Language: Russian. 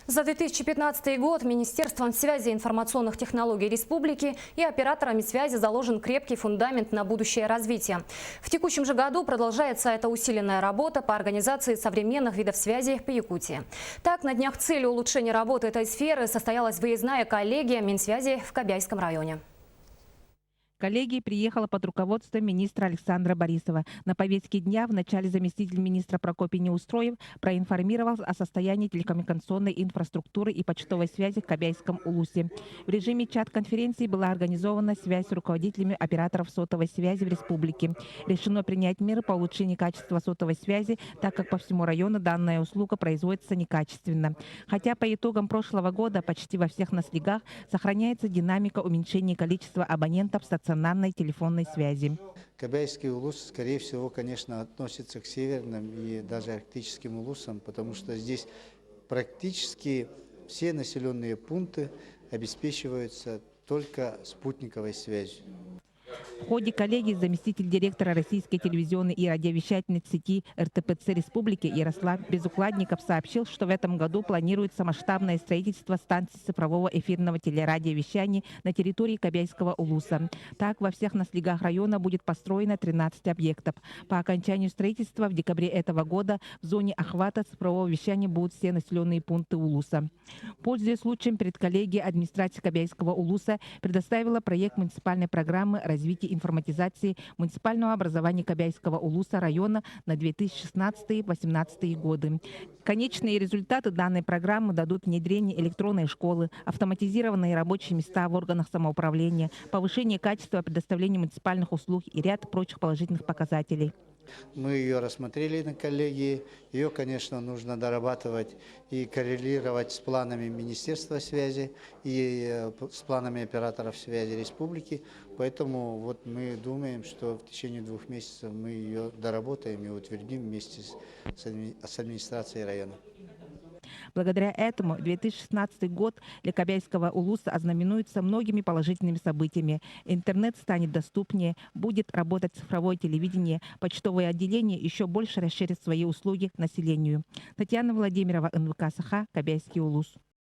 За 2015 год Министерством связи и информационных технологий Республики и операторами связи заложен крепкий фундамент на будущее развитие. В текущем же году продолжается эта усиленная работа по организации современных видов связи по Якутии. Так, на днях целью улучшения работы этой сферы состоялась выездная коллегия Минсвязи в Кобяйском районе. Коллегия приехала под руководством министра Александра Борисова. На повестке дня в начале заместитель министра Прокопий Неустроев проинформировал о состоянии телекоммуникационной инфраструктуры и почтовой связи в Кобяйском улусе. В режиме чат-конференции была организована связь с руководителями операторов сотовой связи в республике. Решено принять меры по улучшению качества сотовой связи, так как по всему району данная услуга производится некачественно. Хотя по итогам прошлого года почти во всех наследах сохраняется динамика уменьшения количества абонентов стационарной телефонной связи. Кобяйский улус, скорее всего, конечно, относится к северным и даже арктическим улусам, потому что здесь практически все населенные пункты обеспечиваются только спутниковой связью. В ходе коллегии заместитель директора Российской телевизионной и радиовещательной сети РТПЦ Республики Ярослав Безукладников сообщил, что в этом году планируется масштабное строительство станций цифрового эфирного телерадиовещания на территории Кобяйского улуса. Так, во всех наследах района будет построено 13 объектов. По окончанию строительства в декабре этого года в зоне охвата цифрового вещания будут все населенные пункты улуса. Пользуясь случаем, перед коллегией администрации Кобяйского улуса предоставила проект муниципальной программы развития информатизации муниципального образования Кобяйского улуса района на 2016-2018 годы. Конечные результаты данной программы дадут внедрение электронной школы, автоматизированные рабочие места в органах самоуправления, повышение качества предоставления муниципальных услуг и ряд прочих положительных показателей. Мы ее рассмотрели на коллегии. Ее, конечно, нужно дорабатывать и коррелировать с планами Министерства связи и с планами операторов связи республики. Поэтому вот мы думаем, что в течение 2 месяцев мы ее доработаем и утвердим вместе с администрацией района. Благодаря этому 2016 год для Кобяйского улуса ознаменуется многими положительными событиями. Интернет станет доступнее, будет работать цифровое телевидение, почтовое отделение еще больше расширит свои услуги к населению. Татьяна Владимирова, НВК Саха, Кобяйский улус.